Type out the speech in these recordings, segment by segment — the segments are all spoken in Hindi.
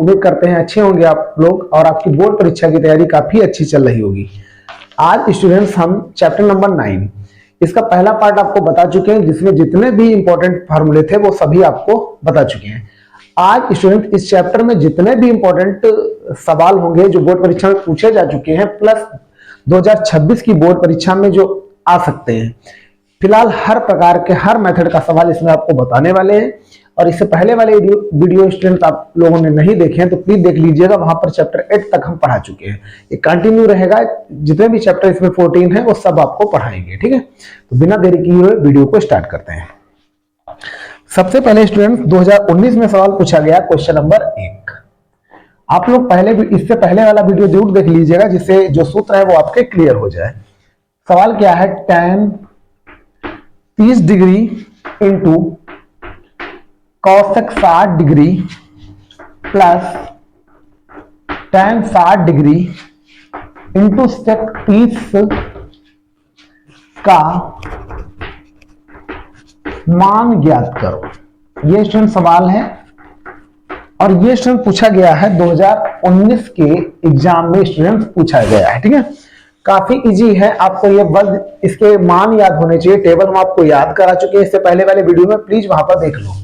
उम्मीद करते हैं अच्छे होंगे आप लोग और आपकी बोर्ड परीक्षा की तैयारी काफी अच्छी चल रही होगी। आज स्टूडेंट्स हम चैप्टर नंबर 9 इसका पहला पार्ट आपको बता चुके हैं, जिसमें जितने भी इंपॉर्टेंट फार्मूले थे वो सभी आपको बता चुके हैं। आज स्टूडेंट इस चैप्टर में जितने भी इंपॉर्टेंट सवाल होंगे जो बोर्ड परीक्षा में पूछे जा चुके हैं, प्लस 2026 की बोर्ड परीक्षा में जो आ सकते हैं, फिलहाल हर प्रकार के हर मेथड का सवाल इसमें आपको बताने वाले हैं। और इससे पहले वाले वीडियो स्टूडेंट आप लोगों ने नहीं देखे हैं तो प्लीज देख लीजिएगा, वहां पर चैप्टर 8 तक हम पढ़ा चुके हैं। ये कंटिन्यू रहेगा, जितने भी चैप्टर इसमें 14 है वो सब आपको पढ़ाएंगे। ठीक है, तो बिना देरी किए हुए वीडियो को स्टार्ट करते हैं। सबसे पहले स्टूडेंट 2019 में सवाल पूछा गया क्वेश्चन नंबर 1। आप लोग इससे पहले वाला वीडियो जरूर देख लीजिएगा, जिससे जो सूत्र है वो आपके क्लियर हो जाए। सवाल क्या है, tan 30 degree into cosec 60 degree plus tan 60 degree into sec 30 का मान ज्ञात करो। ये स्टूडेंट सवाल है और ये स्टूडेंट पूछा गया है 2019 के एग्जाम में स्टूडेंट पूछा गया है। ठीक है, काफी इजी है, आपको ये वर्ड इसके मान याद होने चाहिए। टेबल हम आपको याद करा चुके हैं इससे पहले वाले वीडियो में, प्लीज वहां पर देख लो।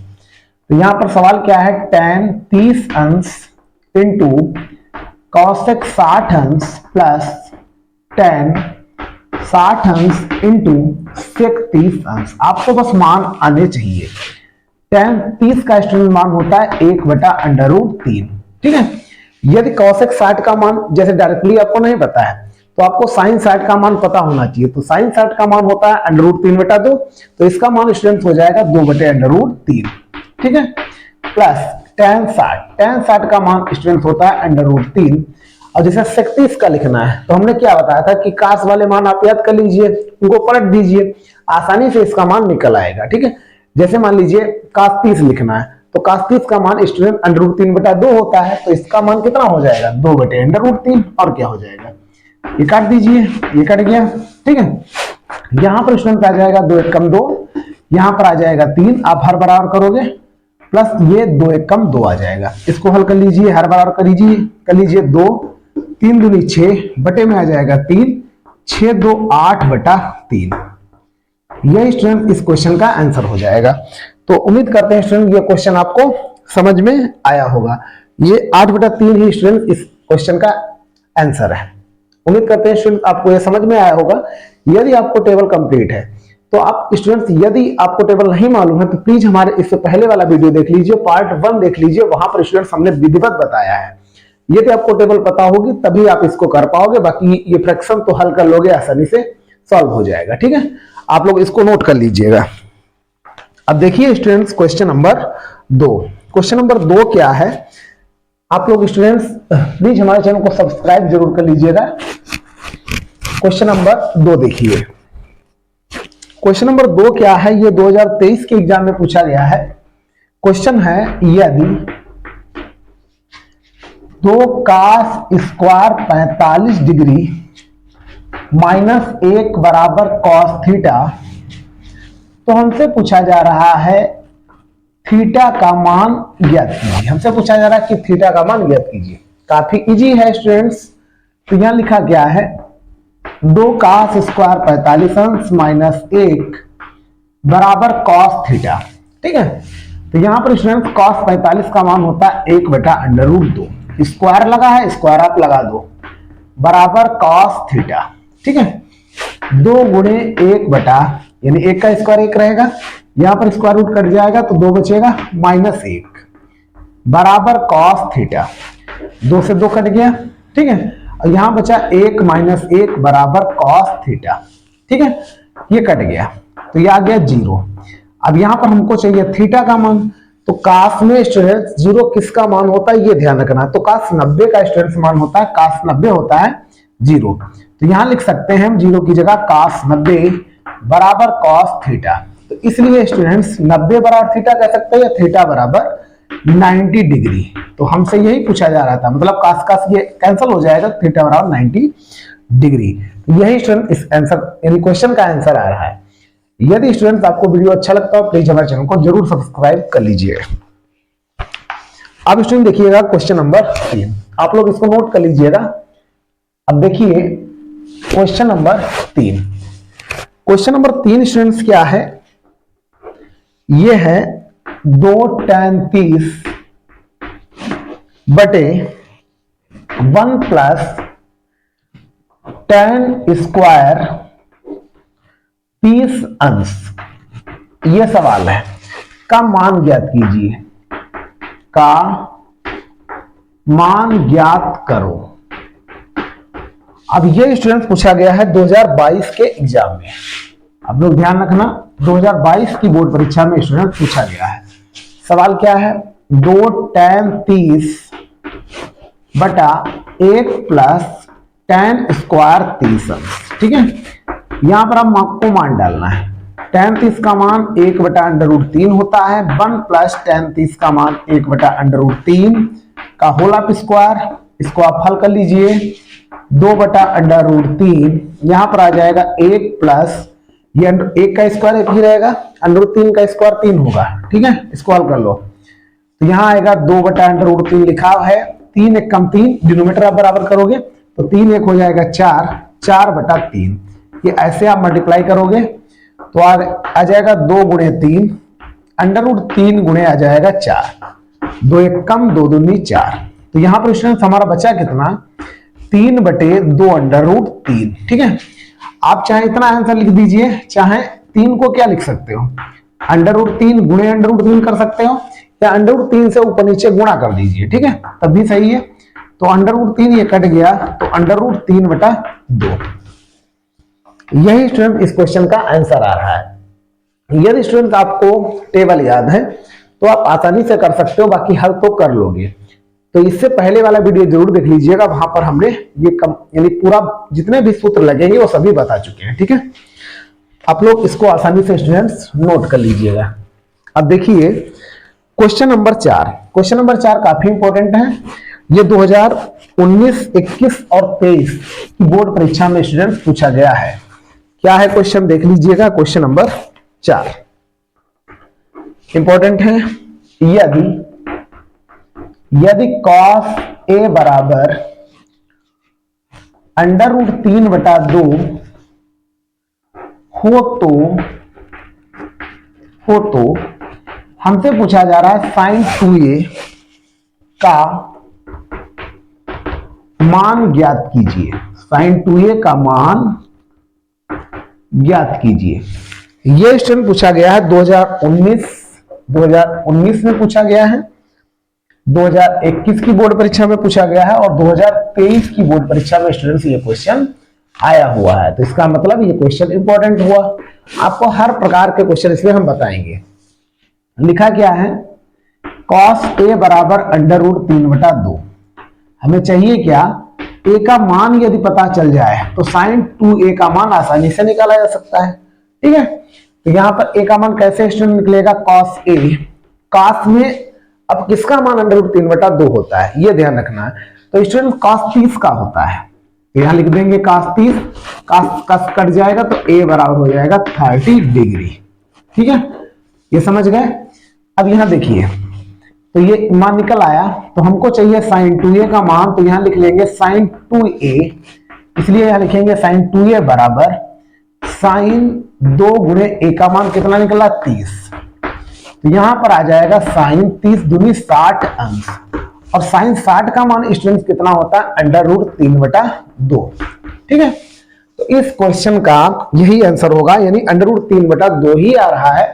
तो यहां पर सवाल क्या है, tan 30 अंश इंटू कॉसेक 60 अंश प्लस tan 60 अंश इंटू सेक 30 अंश। आपको बस मान आने चाहिए। tan 30 का स्टूडेंट मान होता है 1/√3। ठीक है, यदि कॉसेक 60 का मान जैसे डायरेक्टली आपको नहीं पता है तो आपको साइन 60 का मान पता होना चाहिए। तो साइन 60 का मान होता है √3/2, तो इसका मान स्टूडेंट हो जाएगा 2/√3। ठीक है, प्लस tan 60 का मान स्टूडेंट होता है √3। और जैसे सेक 30 का लिखना है तो हमने क्या बताया था कि कास वाले मान आप याद कर लीजिए, उनको पलट दीजिए, आसानी से इसका मान निकल आएगा। ठीक है, जैसे मान लीजिए कास 30 लिखना है तो कास 30 का मान स्टूडेंट √3/2 होता है, तो इसका मान कितना हो जाएगा, 2/√3। और क्या हो जाएगा, ये काट दीजिए, ये कट गया। ठीक है, यहां पर स्टूडेंट आ जाएगा 2 × 2, यहां पर आ जाएगा 3, आप हर बराबर करोगे प्लस ये 2 × 2 आ जाएगा। इसको हल कर लीजिए, हर बराबर कर लीजिए 2, 3 दूनी 6, बटे में आ जाएगा 3, 6 2 8/3। यह स्टूडेंट इस क्वेश्चन का आंसर हो जाएगा। तो उम्मीद करते हैं स्टूडेंट ये क्वेश्चन आपको समझ में आया होगा। ये 8/3 ही स्टूडेंट इस क्वेश्चन का आंसर है। उम्मीद करते हैं स्टूडेंट आपको ये समझ में आया होगा। यदि आपको टेबल कंप्लीट है तो आप स्टूडेंट्स, यदि आपको टेबल नहीं मालूम है तो प्लीज हमारे इससे पहले वाला वीडियो देख लीजिए, पार्ट 1 देख लीजिए, वहां पर स्टूडेंट्स हमने विधिवत बताया है। यदि आपको टेबल पता होगी तभी आप इसको कर पाओगे, बाकी ये फ्रैक्शन तो हल कर लोगे, आसानी से सॉल्व हो जाएगा। ठीक है, आप लोग इसको नोट कर लीजिएगा। अब देखिए students question number 2। Question number 2 क्या है, आप लोग स्टूडेंट्स प्लीज हमारे चैनल को सब्सक्राइब जरूर कर लीजिएगा। क्वेश्चन नंबर 2 देखिए। क्वेश्चन नंबर 2 क्या है, ये 2023 के एग्जाम में पूछा गया है। क्वेश्चन है, यदि 2 cos स्क्वायर 45 डिग्री माइनस 1 बराबर cos थीटा, तो हमसे पूछा जा रहा है थीटा का मान ज्ञात कीजिए। हमसे पूछा जा रहा है कि थीटा का मान ज्ञात कीजिए। काफी इजी है स्टूडेंट्स। तो यहां लिखा गया है 2 cos स्क्वायर 45 अंश माइनस 1 बराबर cos थीटा। ठीक है, तो यहां पर स्टूडेंट्स cos 45 का मान होता है 1/√2, स्क्वायर लगा है, स्क्वायर आप लगा दो, बराबर cos थीटा। ठीक है, 2 × 1 यानी 1 का स्क्वायर 1 रहेगा, यहां पर स्क्वायर रूट कट जाएगा तो 2 बचेगा, -1 बराबर cos थीटा। 2 से 2 कट गया। ठीक है, और यहां बचा 1 - 1 बराबर cos थीटा। ठीक है, ये कट गया तो ये आ गया 0। अब यहां पर हमको चाहिए थीटा का मान, तो cos में स्टूडेंट 0 किसका मान होता है ये ध्यान रखना। तो cos 90 का स्टूडेंट मान होता है, cos 90 होता है 0। तो यहां लिख सकते हैं हम 0 की जगह cos 90 बराबर cos थीटा। तो इसलिए स्टूडेंट्स 90 बराबर थीटा कह सकते हैं या थीटा बराबर 90 डिग्री। तो हमसे यही पूछा जा रहा था, मतलब cos का ये कैंसिल हो जाएगा, थीटा बराबर 90 डिग्री। तो यही स्टूडेंट इस आंसर यानी क्वेश्चन का आंसर आ रहा है। यदि स्टूडेंट्स आपको वीडियो अच्छा लगता हो प्लीज हमारे चैनल को जरूर सब्सक्राइब कर लीजिए। अब स्टूडेंट देखिएगा क्वेश्चन नंबर 3, आप लोग इसको नोट कर लीजिएगा। अब देखिए question number 3। Question number 3 students क्या है, ये है 2 tan 30 बटे 1 प्लस tan स्क्वायर 30 अंश, ये सवाल है, का मान ज्ञात कीजिए, का मान ज्ञात करो। अब ये स्टूडेंट पूछा गया है 2022 के एग्जाम में। आप लोग ध्यान रखना, 2022 की बोर्ड परीक्षा में स्टूडेंट पूछा गया है। सवाल क्या है, 2 tan 30 बटा 1 प्लस tan स्क्वायर 30 अंश। ठीक है, यहां पर आपको मान डालना है। tan 30 का मान 1 बटा √3 होता है, 1 प्लस tan 30 का मान 1 बटा √3 का होल ऑफ स्क्वायर, इसको आप हल कर लीजिए। 2 बटा √3 यहां पर आ जाएगा 1 प्लस ये 1 का स्क्वायर 1 ही रहेगा, √3 का स्क्वायर 3 होगा। ठीक है, इसको हल कर लो तो यहां आएगा 2 बटा √3 लिखा है, 3 1 कम 3, डिनोमिनेटर आप बराबर करोगे तो 3 1 हो जाएगा 4, 4 बटा 3। ये ऐसे आप मल्टीप्लाई करोगे तो आ जाएगा 2 गुणे 3, √3 गुणे आ जाएगा 4, 2 1 कम 2 दूनी 4। तो यहां पर स्टूडेंट हमारा बचा कितना, 3 बटे 2 √3। ठीक है, आप चाहे इतना आंसर लिख दीजिए, चाहे 3 को क्या लिख सकते हो, √3 गुणे √3 कर सकते हो, या √3 से ऊपर नीचे गुणा कर दीजिए। ठीक है, तब भी सही है। तो √3 ये कट गया तो √3 बटा 2। यही स्टूडेंट इस क्वेश्चन का आंसर आ रहा है। यदि स्टूडेंट आपको टेबल याद है तो आप आसानी से कर सकते हो, बाकी हल तो कर लोगे। तो इससे पहले वाला वीडियो जरूर देख लीजिएगा, वहां पर हमने ये यानी पूरा जितने भी सूत्र लगेंगे वो सभी बता चुके हैं। ठीक है, आप लोग इसको आसानी से स्टूडेंट्स नोट कर लीजिएगा। अब देखिए क्वेश्चन नंबर 4। क्वेश्चन नंबर 4 काफी इंपॉर्टेंट है। ये 2019, 21 और 23 की बोर्ड परीक्षा में स्टूडेंट्स पूछा गया है। क्या है क्वेश्चन, देख लीजिएगा। क्वेश्चन नंबर 4 इंपॉर्टेंट है। यदि cos a बराबर √3 बटा 2 हो तो हमसे पूछा जा रहा है sin 2a का मान ज्ञात कीजिए। sin 2a का मान ज्ञात कीजिए। यह क्वेश्चन पूछा गया है 2019 में पूछा गया है, 2021 की बोर्ड परीक्षा में पूछा गया है और 2023 की बोर्ड परीक्षा में स्टूडेंट्स ये क्वेश्चन आया हुआ है। तो इसका मतलब ये क्वेश्चन इंपॉर्टेंट हुआ। आपको हर प्रकार के क्वेश्चन इसमें हम बताएंगे। लिखा क्या है, cos a बराबर √3 बटा 2। हमें चाहिए क्या, a का मान यदि पता चल जाए तो sin 2a का मान आसानी से निकाला जा सकता है। ठीक है, तो यहां पर a का मान कैसे स्टूडेंट निकलेगा, cos a, cos में अब किसका मान √3 बटा 2 होता है, ये ध्यान रखना है। तो स्टूडेंट cos 30 का होता है, यहां लिख देंगे cos 30, cos कट जाएगा तो a बराबर हो जाएगा 30 डिग्री। ठीक है, ये समझ गए। अब यहां देखिए, तो ये मान निकल आया, तो हमको चाहिए sin 2a का मान, तो यहां लिख लेंगे sin 2a, इसलिए यहां लिखेंगे sin 2a बराबर sin 2 गुणे a का मान कितना निकला, 30। तो यहां पर आ जाएगा sin 30 दूनी 60 अंश, और sin 60 का मान स्टूडेंट्स कितना होता है, √3 बटा 2। ठीक है, तो इस क्वेश्चन का यही आंसर होगा, यानी √3 बटा 2 ही आ रहा है।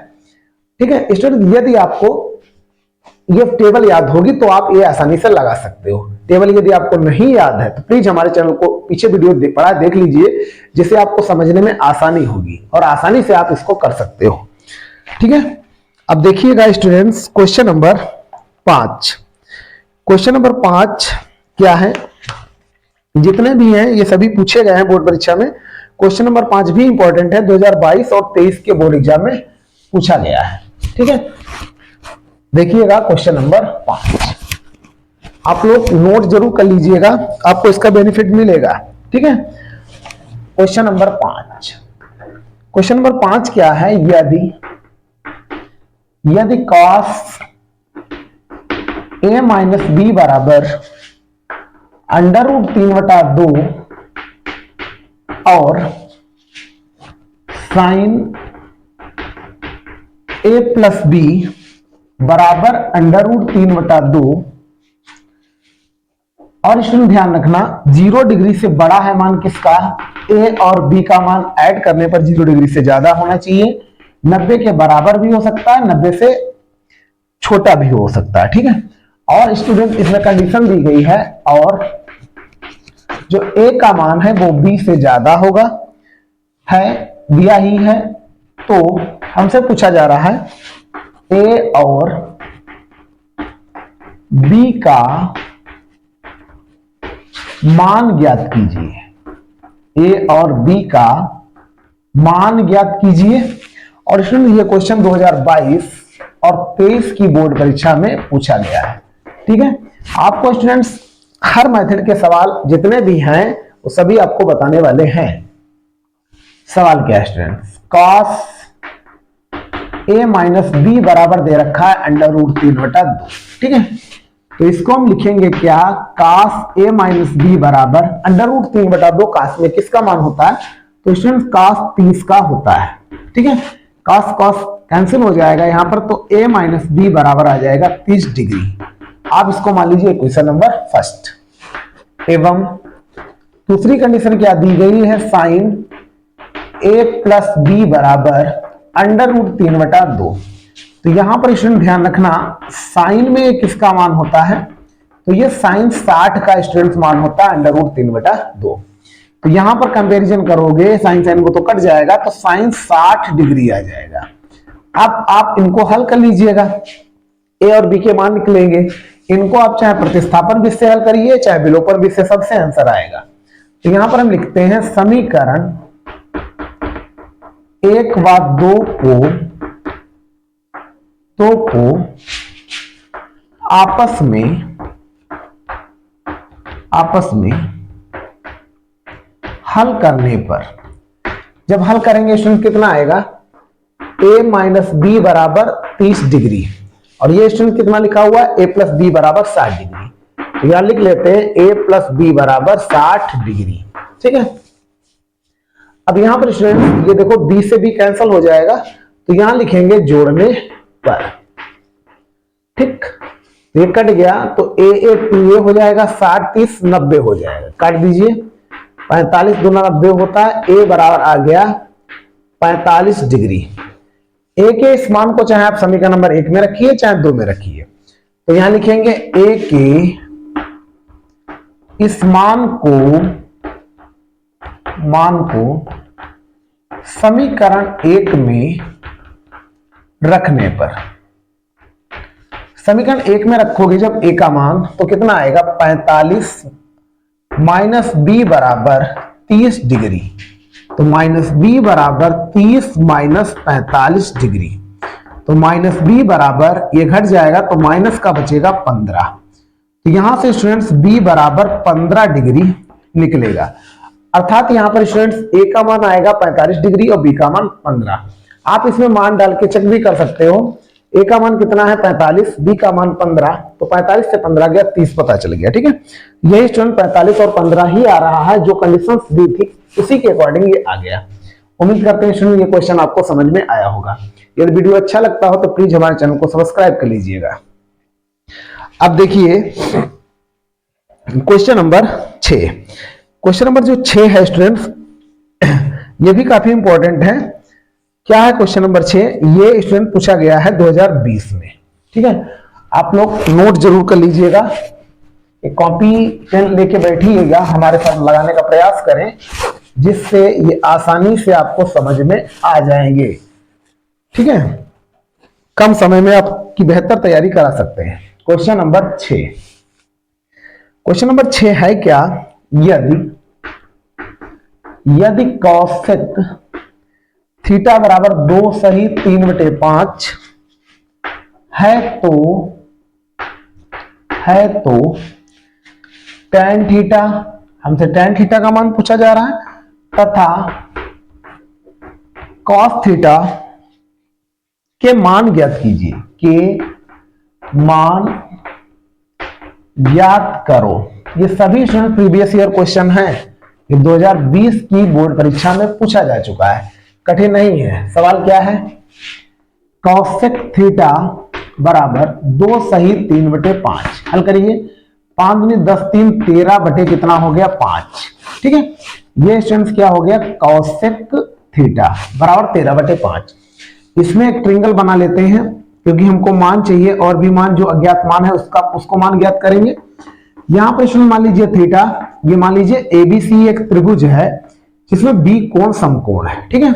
ठीक है स्टूडेंट, यदि आपको ये टेबल याद होगी तो आप ये आसानी से लगा सकते हो। टेबल यदि आपको नहीं याद है तो प्लीज हमारे चैनल को पीछे वीडियो देख लीजिए, जिससे आपको समझने में आसानी होगी और आसानी से आप इसको कर सकते हो। ठीक है, अब देखिएगा students question number 5। Question number 5 क्या है, जितने भी हैं ये सभी पूछे गए हैं बोर्ड परीक्षा में। क्वेश्चन नंबर 5 भी इंपॉर्टेंट है, 2022 और 23 के बोर्ड एग्जाम में पूछा गया है। ठीक है, देखिएगा क्वेश्चन नंबर 5, आप लोग नोट जरूर कर लीजिएगा, आपको इसका बेनिफिट मिलेगा। ठीक है, क्वेश्चन नंबर 5। क्वेश्चन नंबर 5 क्या है, यदि cos a माइनस बी बराबर √3/2 और साइन a प्लस बी बराबर √3/2। और इसमें ध्यान रखना 0 डिग्री से बड़ा है मान किसका, a और b का मान ऐड करने पर 0 डिग्री से ज्यादा होना चाहिए, 90 के बराबर भी हो सकता है, 90 से छोटा भी हो सकता है। ठीक है, और स्टूडेंट इसमें कंडीशन दी गई है और जो a का मान है वो b से ज्यादा होगा, है दिया ही है। तो हमसे पूछा जा रहा है a और b का मान ज्ञात कीजिए, a और b का मान ज्ञात कीजिए। और इसमें यह क्वेश्चन 2022 और 23 की बोर्ड परीक्षा में पूछा गया है। ठीक है, आपको स्टूडेंट्स हर मेथड के सवाल जितने भी हैं वो सभी आपको बताने वाले हैं। सवाल क्या है students, cos a minus B बराबर दे रखा है √3/2। ठीक है, तो इसको हम लिखेंगे क्या, cos a माइनस बी बराबर √3/2। cos में किसका मान होता है, तो स्टूडेंट्स cos 30 का होता है। ठीक है, cos कैंसिल हो जाएगा यहां पर, तो a माइनस बी बराबर आ जाएगा 30 डिग्री। आप इसको मान लीजिए क्वेश्चन नंबर फर्स्ट। एवं दूसरी कंडीशन क्या दी गई है, साइन a प्लस बी बराबर √3/2। तो यहां पर स्टूडेंट ध्यान रखना साइन में किसका मान होता है, तो ये साइन 60 का स्टूडेंट मान होता है √3/2। तो यहां पर कंपैरिजन करोगे साइन को तो कट जाएगा, तो साइन 60 डिग्री आ जाएगा। अब आप इनको हल कर लीजिएगा, a और b के मान निकलेंगे। इनको आप चाहे प्रतिस्थापन विधि से हल करिए चाहे विलोपन विधि से, सबसे आंसर आएगा। तो यहां पर हम लिखते हैं समीकरण 1 व 2 को आपस में हल करने पर, जब हल करेंगे स्टूडेंट कितना आएगा, a माइनस बी बराबर 30 डिग्री, और ये स्टूडेंट कितना लिखा हुआ है, a प्लस बी बराबर 60 डिग्री। तो यहां लिख लेते हैं a प्लस बी बराबर 60 डिग्री। ठीक है, अब यहां पर स्टूडेंट ये देखो b से b कैंसिल हो जाएगा, तो यहां लिखेंगे जोड़ने पर। ठीक, ये कट गया तो a 2a हो जाएगा, 60 30 90 हो जाएगा, काट दीजिए। 45 दूना 90 होता है, a बराबर आ गया 45 डिग्री। a के इस मान को चाहे आप समीकरण नंबर 1 में रखिए चाहे 2 में रखिए। तो यहां लिखेंगे a के इस मान को समीकरण 1 में रखने पर, समीकरण 1 में रखोगे जब a का मान, तो कितना आएगा 45 माइनस b बराबर 30 डिग्री। तो माइनस b बराबर 30 माइनस 45 डिग्री, तो माइनस b बराबर ये घट जाएगा तो माइनस का बचेगा 15। तो यहां से स्टूडेंट्स b बराबर 15 डिग्री निकलेगा। अर्थात यहां पर स्टूडेंट्स a का मान आएगा 45 डिग्री और b का मान 15। आप इसमें मान डाल के चेक भी कर सकते हो, a का मान कितना है 45, b का मान 15, तो 45 से 15 गया 30 पता चल गया। ठीक है, यही स्टूडेंट 45 और 15 ही आ रहा है, जो कंडीशन दी थी उसी के अकॉर्डिंग ये आ गया। उम्मीद करते हैं स्टूडेंट ये क्वेश्चन आपको समझ में आया होगा। यदि वीडियो अच्छा लगता हो तो प्लीज हमारे चैनल को सब्सक्राइब कर लीजिएगा। अब देखिए क्वेश्चन नंबर 6। क्वेश्चन नंबर जो 6 है स्टूडेंट्स, ये भी काफी इंपॉर्टेंट है। क्या है क्वेश्चन नंबर 6, ये स्टूडेंट पूछा गया है 2020 में। ठीक है, आप लोग नोट जरूर कर लीजिएगा, एक कॉपी पेन लेके बैठिएगा, हमारे साथ लगाने का प्रयास करें, जिससे ये आसानी से आपको समझ में आ जाएंगे। ठीक है, कम समय में आपकी बेहतर तैयारी करा सकते हैं। क्वेश्चन नंबर 6, क्वेश्चन नंबर 6 है क्या, यदि कॉसेक थीटा बराबर 2 सही 3/5 है तो tan थीटा, हमसे tan थीटा का मान पूछा जा रहा है, तथा cos थीटा के मान ज्ञात कीजिए, के मान ज्ञात करो। ये सभी स्टूडेंट प्रीवियस ईयर क्वेश्चन हैं, ये 2020 की बोर्ड परीक्षा में पूछा जा चुका है, कठिन नहीं है। सवाल क्या है, कॉसेक थीटा बराबर 2 सही 3/5। हल करिए, 5 दूनी 10 3 13 बटे कितना हो गया 5। ठीक है, ये स्टूडेंट्स क्या हो गया, कॉसेक थीटा बराबर 13/5। इसमें एक ट्रिंगल बना लेते हैं क्योंकि हमको मान चाहिए, और भी मान जो अज्ञात मान है उसको मान ज्ञात करेंगे। यहां पर स्टूडेंट मान लीजिए थीटा, ये मान लीजिए एबीसी एक त्रिभुज है जिसमें बी कोण समकोण है। ठीक है,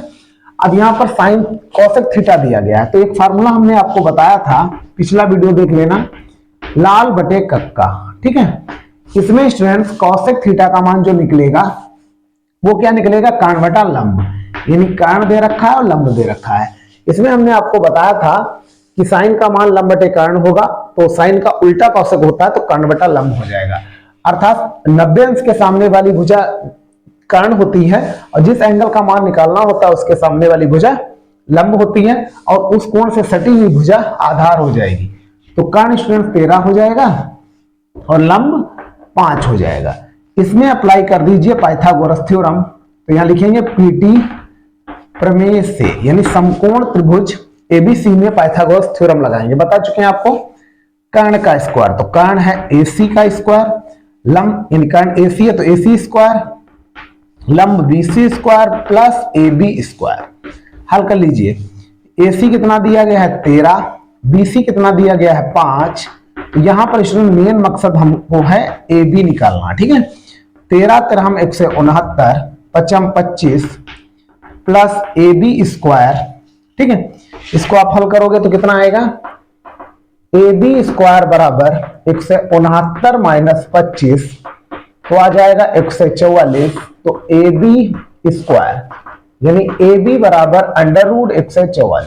अब यहां पर साइन कॉसेक थीटा दिया गया है, तो एक फार्मूला हमने आपको बताया था, पिछला वीडियो देख लेना, लाल बटे कक्का। ठीक है, इसमें स्टूडेंट्स कॉसेक थीटा का मान जो निकलेगा वो क्या निकलेगा, कर्ण बटा लंब, यानी कर्ण दे रखा है और लंब दे रखा है। इसमें हमने आपको बताया था कि साइन का मान लंब बटे कर्ण होगा, तो साइन का उल्टा कॉसेक होता है तो कर्ण बटा लंब हो जाएगा। अर्थात 90 अंश के सामने वाली भुजा कर्ण होती है और जिस एंगल का मान निकालना होता है उसके सामने वाली भुजा लंब होती है, और उस कोण से सटी हुई भुजा आधार हो जाएगी। तो कर्ण स्टूडेंट 13 हो जाएगा और लंब 5 हो जाएगा। इसमें अप्लाई कर दीजिए पाइथागोरस थ्योरम, तो यहां लिखेंगे पीटी प्रमेय से, यानी समकोण त्रिभुज एबीसी में पाइथागोरस थ्योरम लगाएंगे। बता चुके हैं आपको, कर्ण का स्क्वायर, तो कर्ण है एसी का स्क्वायर, लंब यानी कर्ण एसी है तो एसी स्क्वायर, लंब BC square plus AB square. हल कर लीजिए, एसी कितना दिया गया है 13, बीसी कितना दिया गया है 5। तो यहां पर स्टूडेंट मेन मकसद हमको है एबी निकालना। ठीक है, 13 13 169, 5 25 प्लस एबी स्क्वायर। ठीक है, इसको आप हल करोगे तो कितना आएगा, एबी स्क्वायर बराबर 169 माइनस 25 तो आ जाएगा 144। तो एबी स्क्वायर यानी एबी बराबर अंडर रूट 144,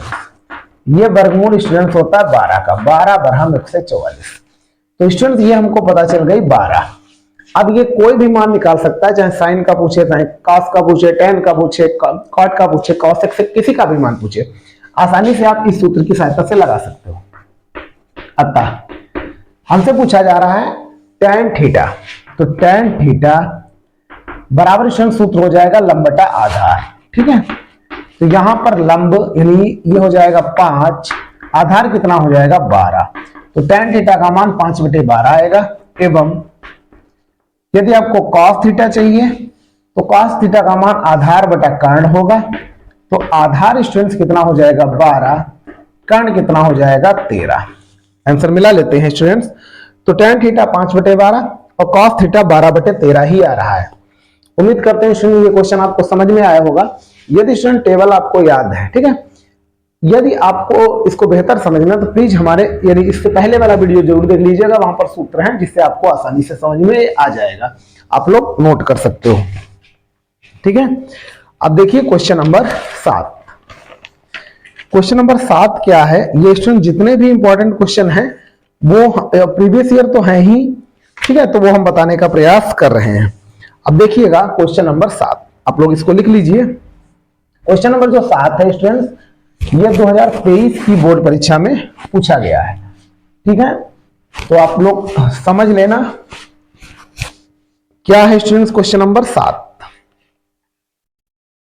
ये वर्गमूल स्टूडेंट्स होता है 12 का, 12 बरहम 144। तो स्टूडेंट्स ये हमको पता चल गई 12। अब ये कोई भी मान निकाल सकता है, चाहे साइन का पूछे, चाहे कॉस का पूछे, टेन का पूछे, कॉट का पूछे, कॉसेक से किसी का भी मान पूछे, आसानी से आप इस सूत्र की सहायता से लगा सकते हो। अतः हमसे पूछा जा रहा है tan थीटा, तो tan थीटा बराबर सूत्र हो जाएगा लंब बटा आधार। ठीक है, तो यहां पर लंब यानी ये हो जाएगा 5, आधार कितना हो जाएगा 12, तो tan थीटा का मान 5/12 आएगा। एवं यदि आपको cos थीटा चाहिए तो cos थीटा का मान आधार बटा कर्ण होगा, तो आधार स्टूडेंट्स कितना हो जाएगा 12, कर्ण कितना हो जाएगा 13। आंसर मिला लेते हैं स्टूडेंट्स, तो tan थीटा 5/12 और cos थीटा 12/13 ही आ रहा है। उम्मीद करते हैं स्टूडेंट ये क्वेश्चन आपको समझ में आया होगा। यदि स्टूडेंट टेबल आपको याद है, ठीक है, यदि आपको इसको बेहतर समझना तो प्लीज हमारे यानी इससे पहले वाला वीडियो जरूर देख लीजिएगा, वहां पर सूत्र हैं जिससे आपको आसानी से समझ में आ जाएगा, आप लोग नोट कर सकते हो। ठीक है, अब देखिए क्वेश्चन नंबर 7। क्वेश्चन नंबर 7 क्या है, ये स्टूडेंट जितने भी इंपॉर्टेंट क्वेश्चन हैं वो प्रीवियस ईयर तो है ही, ठीक है, तो वो हम बताने का प्रयास कर रहे हैं। अब देखिएगा क्वेश्चन नंबर 7, आप लोग इसको लिख लीजिए। क्वेश्चन नंबर जो 7 है स्टूडेंट्स, ये 2023 की बोर्ड परीक्षा में पूछा गया है। ठीक है, तो आप लोग समझ लेना क्या है students question number 7।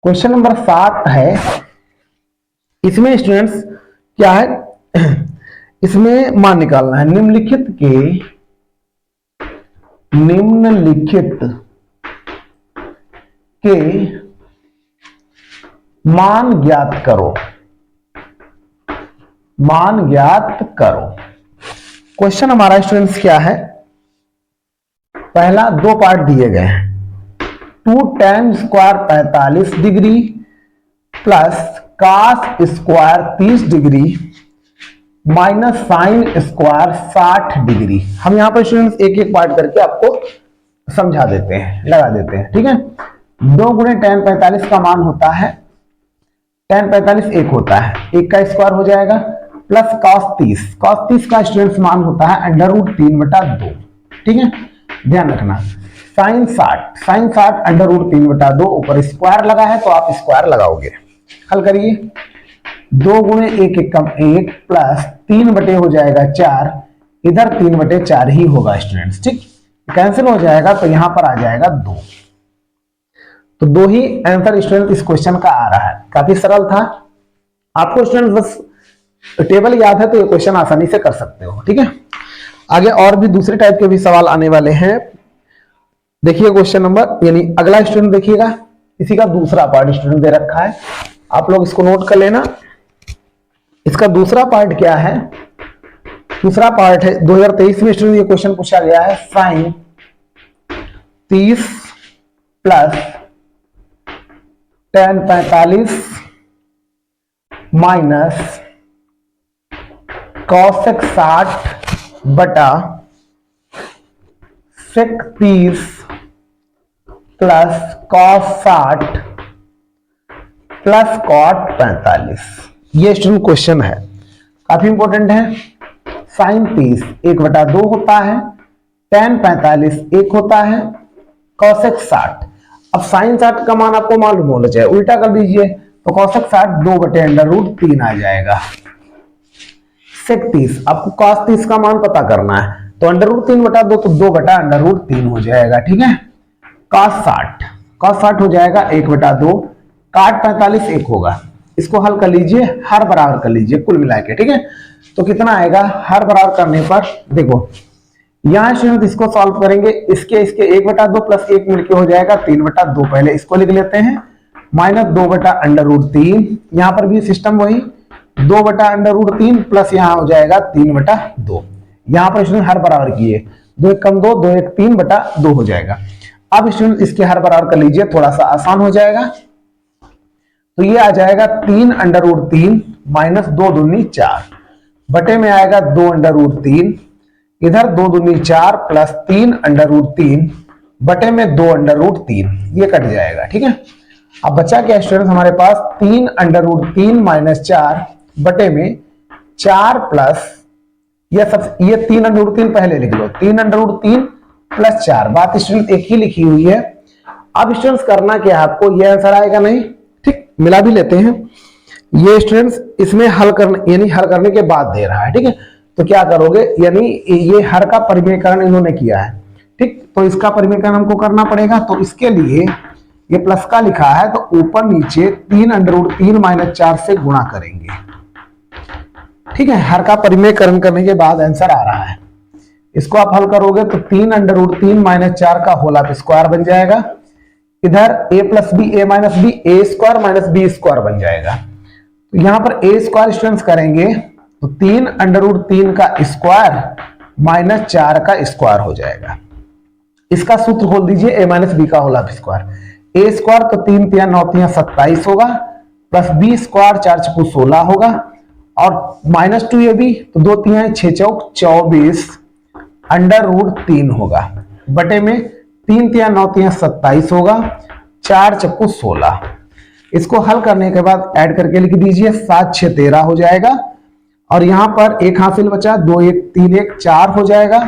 Question number 7 है, इसमें स्टूडेंट्स क्या है, इसमें मान निकालना है, निम्नलिखित के मान ज्ञात करो, मान ज्ञात करो। क्वेश्चन हमारा स्टूडेंट्स क्या है, पहला 2 पार्ट दिए गए हैं, 2 tan square 45 degree plus cos square 30 degree minus sine square 60 degree. हम यहां पर स्टूडेंट्स एक एक पार्ट करके आपको समझा देते हैं, लगा देते हैं। ठीक है, 2 गुणे tan 45 का मान होता है, tan 45 1 होता है, 1 का स्क्वायर हो जाएगा, प्लस cos 30 का स्टूडेंट्स मान होता है √3/2। ठीक है, ध्यान रखना, साइन 60 √3/2, ऊपर स्क्वायर लगा है तो आप स्क्वायर लगाओगे। हल करिए, 2 गुणे 1 1 कम 1 प्लस 3 बटे हो जाएगा 4, इधर 3/4 ही होगा स्टूडेंट्स। ठीक, कैंसिल हो जाएगा तो यहां पर आ जाएगा 2, तो 2 ही आंसर स्टूडेंट इस क्वेश्चन का आ रहा है। काफी सरल था, आपको स्टूडेंट बस टेबल याद है तो ये क्वेश्चन आसानी से कर सकते हो। ठीक है, आगे और भी दूसरे टाइप के भी सवाल आने वाले हैं। देखिए क्वेश्चन नंबर, यानी अगला स्टूडेंट देखिएगा, इसी का दूसरा पार्ट स्टूडेंट दे रखा है, आप लोग इसको नोट कर लेना। इसका दूसरा पार्ट क्या है? दूसरा पार्ट है 2023 में स्टूडेंट ये क्वेश्चन पूछा गया है, sine 30 plus tan 45 minus cosec 60 बटा sec 30 plus cos 60 plus cot 45। ये स्टूडेंट क्वेश्चन है, काफी इंपॉर्टेंट है। साइन 30 1/2 होता है, tan 45 1 होता है, cosec 60। अब साइन 60 का मान आपको मालूम होना चाहिए, उल्टा कर दीजिए तो cosec 60 2/√3 आ जाएगा। sec 30 आपको cos 30 का मान पता करना है, तो √3/2 तो 2/√3 हो जाएगा। ठीक है, cos 60 हो जाएगा 1/2, काट 45 1 होगा। इसको हल कर लीजिए, हर बराबर कर लीजिए कुल मिला के। ठीक है, तो कितना आएगा हर बराबर करने पर? देखो यहां स्टूडेंट इसको सॉल्व करेंगे, इसके 1/2 प्लस 1 मिलके हो जाएगा 3/2। पहले इसको लिख लेते हैं, माइनस 2/√3। यहां पर भी सिस्टम वही 2/√3 प्लस यहां हो जाएगा 3/2। यहां पर स्टूडेंट हर बराबर किए, 2 1 कम 2, 2 1 3/2 हो जाएगा। अब स्टूडेंट इसके हर बराबर कर लीजिए, थोड़ा सा आसान हो जाएगा। तो ये आ जाएगा 3/√3 माइनस 2 दूनी 4 बटे में आएगा 2/√3, इधर 2 दूनी 4 प्लस 3/√3 बटे में 2/√3, ये कट जाएगा। ठीक है, अब बचा क्या स्टूडेंट हमारे पास? 3/√3 माइनस 4 बटे में 4 प्लस ये 3/√3 पहले लिख लो, 3/√3 प्लस 4, बात स्टूडेंट एक ही लिखी हुई है। अब स्टूडेंट्स करना क्या है आपको, ये आंसर आएगा नहीं। ठीक, मिला भी लेते हैं। ये स्टूडेंट्स इसमें हल करने, यानी हल करने के बाद दे रहा है। ठीक है, तो क्या करोगे, यानी ये हर का परिमेयकरण इन्होंने किया है। ठीक, तो इसका परिमेयकरण हमको करना पड़ेगा, तो इसके लिए ये प्लस का लिखा है तो ऊपर नीचे 3/√3 माइनस 4 से गुणा करेंगे। ठीक है, हर का परिमेयकरण करने के बाद आंसर आ रहा है। इसको आप हल करोगे तो 3/√3 माइनस 4 का होल ऑफ स्क्वायर बन जाएगा, इधर a plus B A minus B A square minus B square बन जाएगा। तो यहां पर ए स्क्वायर स्टूडेंट्स करेंगे तो 3/√3 का स्क्वायर माइनस 4 का स्क्वायर हो जाएगा। इसका सूत्र खोल दीजिए, a माइनस बी का whole of square. A square तो 3 3 9 3 27 होगा, प्लस बी स्क्वायर 4 4 16 होगा, और माइनस 2ab तो 2 3 6 चौक 24 √3 होगा, बटे में 3 3 9 3 27 होगा, 4 4 16। इसको हल करने के बाद ऐड करके लिख दीजिए, 7 6 13 हो जाएगा, और यहां पर एक हासिल बचा, 2 1 3 1 4 हो जाएगा,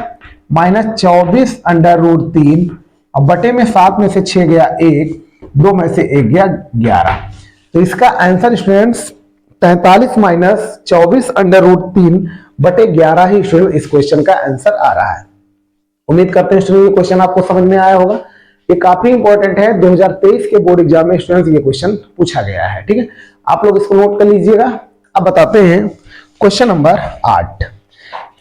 माइनस 24 √3, और बटे में 7 में से 6 गया 1, 2 में से 1 गया 11। तो इसका आंसर स्टूडेंट्स 43 माइनस 24 √3 बटे 11 ही स्टूडेंट इस क्वेश्चन का आंसर आ रहा है। उम्मीद करते हैं स्टूडेंट ये क्वेश्चन आपको समझ में आया होगा। ये काफी इंपॉर्टेंट है, 2023 के बोर्ड एग्जाम में स्टूडेंट्स ये क्वेश्चन पूछा गया है। ठीक है, आप लोग इसको नोट कर लीजिएगा। अब बताते हैं क्वेश्चन नंबर 8।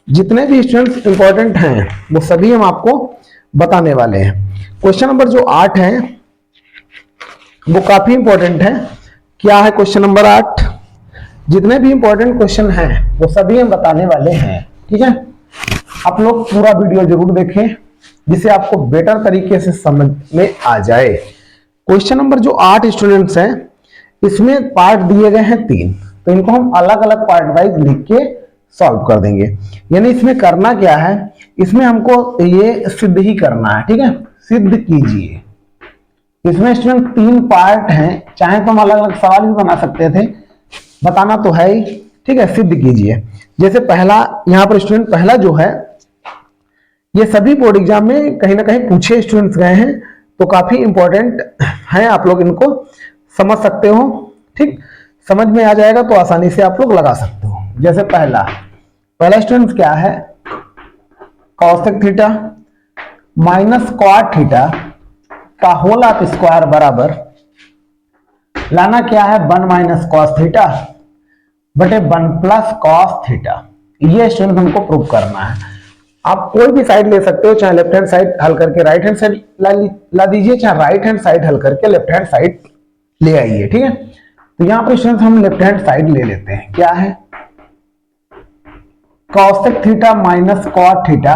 जितने भी स्टूडेंट्स इंपॉर्टेंट हैं वो सभी हम आपको बताने वाले हैं। क्वेश्चन नंबर जो 8 है वो काफी इंपॉर्टेंट है। क्या है क्वेश्चन नंबर 8? जितने भी इंपॉर्टेंट क्वेश्चन हैं वो सभी हम बताने वाले हैं। ठीक है, आप लोग पूरा वीडियो जरूर देखें जिससे आपको बेटर तरीके से समझ में आ जाए। क्वेश्चन नंबर जो 8 स्टूडेंट्स हैं इसमें पार्ट दिए गए हैं 3, तो इनको हम अलग अलग पार्ट वाइज लिख के सॉल्व कर देंगे। यानी इसमें करना क्या है, इसमें हमको ये सिद्ध ही करना है। ठीक है, सिद्ध कीजिए। इसमें स्टूडेंट 3 पार्ट हैं, चाहे तो हम अलग अलग सवाल भी बना सकते थे, बताना तो है ही। ठीक है, सिद्ध कीजिए। जैसे पहला यहां पर स्टूडेंट पहला जो है ये सभी बोर्ड एग्जाम में कहीं ना कहीं पूछे स्टूडेंट्स गए हैं, तो काफी इंपॉर्टेंट है, आप लोग इनको समझ सकते हो। ठीक, समझ में आ जाएगा तो आसानी से आप लोग लगा सकते हो। जैसे पहला स्टूडेंट्स क्या है, cosec theta minus cot theta का होल ऑफ स्क्वायर बराबर लाना क्या है 1 माइनस कॉस थीटा बटे 1 प्लस कॉस थीटा। ये स्टूडेंट हमको प्रूव करना है। आप कोई भी साइड ले सकते हो, चाहे लेफ्ट हैंड साइड हल करके राइट हैंड साइड ला दीजिए, चाहे राइट हैंड साइड हल करके लेफ्ट हैंड साइड ले आइए। ठीक है, तो यहां पर स्टूडेंट हम लेफ्ट हैंड साइड ले लेते हैं। क्या है cosec theta minus cot theta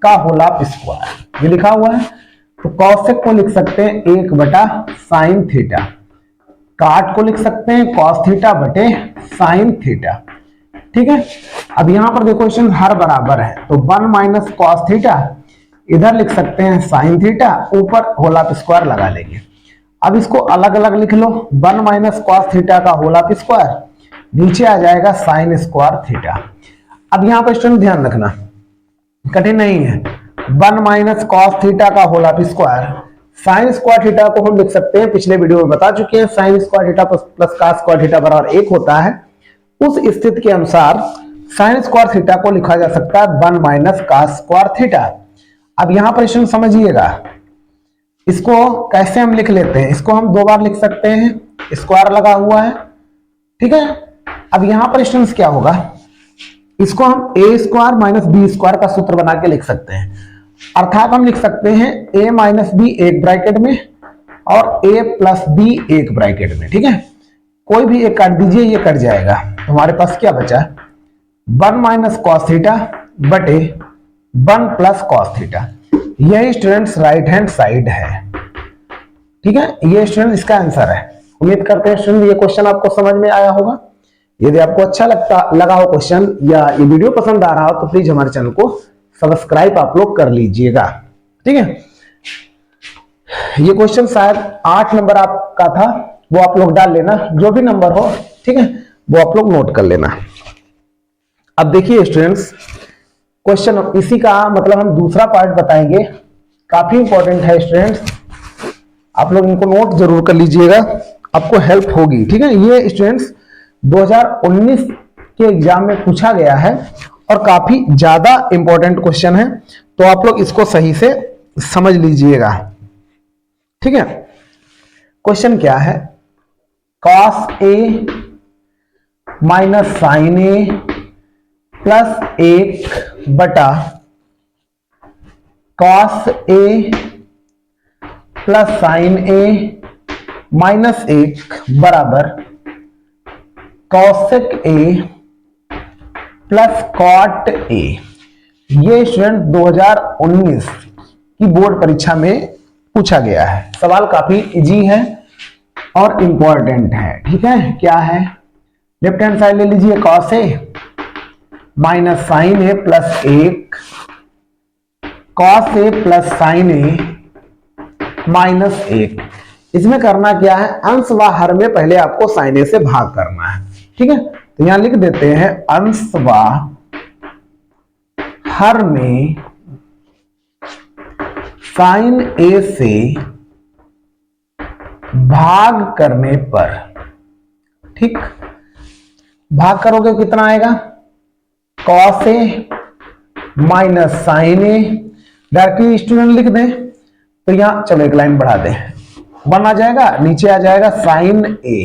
का होल ऑफ स्क्वायर, ये लिखा हुआ है। तो कॉसेक को लिख सकते हैं 1 बटा साइन थीटा, काट को लिख सकते हैं कॉस थीटा बटे साइन थीटा। ठीक है, अब यहां पर देखो क्वेश्चन हर बराबर है, तो 1 माइनस कॉस थीटा इधर लिख सकते हैं साइन थीटा, ऊपर होल ऑफ स्क्वायर लगा लेंगे। अब इसको अलग अलग लिख लो, 1 माइनस कॉस थीटा का होल ऑफ स्क्वायर, नीचे आ जाएगा साइन स्क्वायर थीटा। अब यहां पर स्टूडेंट ध्यान रखना, कठिन नहीं है। 1 माइनस कॉस थीटा का whole of square, sine square theta को हम लिख सकते हैं, पिछले वीडियो में बता चुके हैं, sign square theta plus cos square theta बराबर 1 होता है। उस स्थिति के अनुसार साइन स्क्वायर थीटा को लिखा जा सकता है 1 माइनस कॉस स्क्वायर थीटा। अब यहां पर समझिएगा, इसको कैसे हम लिख लेते हैं, इसको हम 2 बार लिख सकते हैं, स्क्वायर लगा हुआ है। ठीक है, अब यहां पर स्टूडेंट्स क्या होगा, इसको हम ए स्क्वायर माइनस बी स्क्वायर का सूत्र बना के लिख सकते हैं। अर्थात हम लिख सकते हैं a माइनस बी एक ब्रैकेट में और a प्लस बी एक ब्रैकेट में। ठीक है, कोई भी एक काट दीजिए, ये कट जाएगा। तो हमारे पास क्या बचा 1 माइनस कॉस थीटा बटे 1 प्लस कॉस थीटा। यही स्टूडेंट्स राइट हैंड साइड है। ठीक है, ये स्टूडेंट इसका आंसर है। उम्मीद करते हैं स्टूडेंट ये क्वेश्चन आपको समझ में आया होगा। यदि आपको अच्छा लगा हो क्वेश्चन या ये वीडियो पसंद आ रहा हो तो प्लीज हमारे चैनल को सब्सक्राइब आप लोग कर लीजिएगा। ठीक है, ये क्वेश्चन शायद 8 नंबर आपका था, वो आप लोग डाल लेना, जो भी नंबर हो। ठीक है, वो आप लोग नोट कर लेना। अब देखिए स्टूडेंट्स, क्वेश्चन इसी का मतलब हम दूसरा पार्ट बताएंगे, काफी इंपॉर्टेंट है स्टूडेंट्स, आप लोग इनको नोट जरूर कर लीजिएगा, आपको हेल्प होगी। ठीक है, ये स्टूडेंट्स 2019 के एग्जाम में पूछा गया है और काफी ज्यादा इंपॉर्टेंट क्वेश्चन है, तो आप लोग इसको सही से समझ लीजिएगा। ठीक है, क्वेश्चन क्या है, cos A minus sine A plus 1 बटा cos A plus sine A minus 1 बराबर cosec A plus cot A. ये स्टूडेंट 2019 की बोर्ड परीक्षा में पूछा गया है। सवाल काफी इजी है और इंपॉर्टेंट है। ठीक है, क्या है, लेफ्ट हैंड साइड ले लीजिए, cos A minus sine A plus 1 cos A plus sine A minus 1। इसमें करना क्या है, अंश व हर में पहले आपको साइन ए से भाग करना है। ठीक है, तो यहां लिख देते हैं अंश व हर में साइन ए से भाग करने पर, ठीक, भाग करोगे कितना आएगा, cos A minus sine A. Directly student लिख दें तो यहां चलो एक लाइन बढ़ा दें, 1 आ जाएगा, नीचे आ जाएगा साइन ए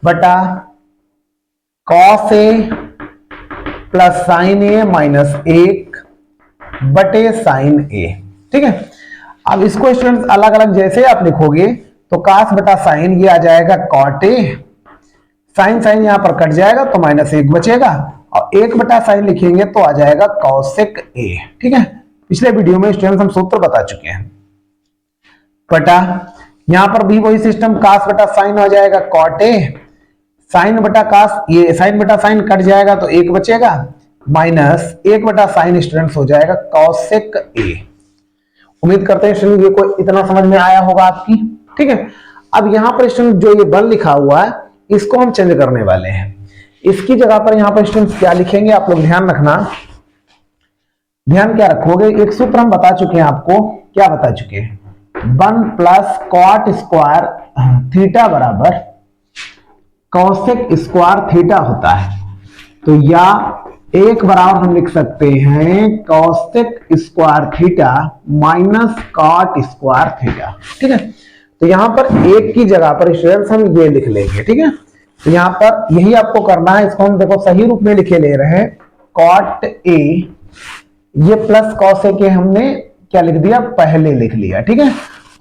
बटा cos A plus sine A minus 1 बटे साइन ए। ठीक है, अब इसको स्टूडेंट्स अलग अलग जैसे आप लिखोगे तो कास बटा साइन ये आ जाएगा कॉट ए, साइन साइन यहां पर कट जाएगा तो माइनस 1 बचेगा, और 1 बटा साइन लिखेंगे तो आ जाएगा कॉसेक ए। ठीक है, पिछले वीडियो में स्टूडेंट्स हम सूत्र बता चुके हैं। बटा यहां पर भी वही सिस्टम, कास बटा साइन आ जाएगा कॉट ए, साइन बटा कास, ये साइन बटा साइन कट जाएगा तो 1 बचेगा, माइनस 1 बटा साइन स्टूडेंट्स हो जाएगा कॉसेक ए। उम्मीद करते हैं स्टूडेंट ये कोई इतना समझ में आया होगा आपकी। ठीक है, अब यहां पर स्टूडेंट जो ये 1 लिखा हुआ है इसको हम चेंज करने वाले हैं। इसकी जगह पर यहां पर स्टूडेंट्स क्या लिखेंगे, आप लोग ध्यान रखना। ध्यान क्या रखोगे, एक सूत्र हम बता चुके हैं आपको, क्या बता चुके हैं, 1 प्लस कॉट स्क्वायर थीटा बराबर कॉसेक स्क्वायर थीटा होता है। तो या एक बराबर हम लिख सकते हैं cosec square theta minus cot square theta. ठीक है, तो यहां पर एक की जगह पर स्टूडेंट्स हम ये लिख लेंगे। ठीक है, तो यहां पर यही आपको करना है। इसको हम देखो सही रूप में लिखे ले रहे हैं, कॉट ए, ये प्लस कॉसेक ए हमने क्या लिख दिया, पहले लिख लिया। ठीक है,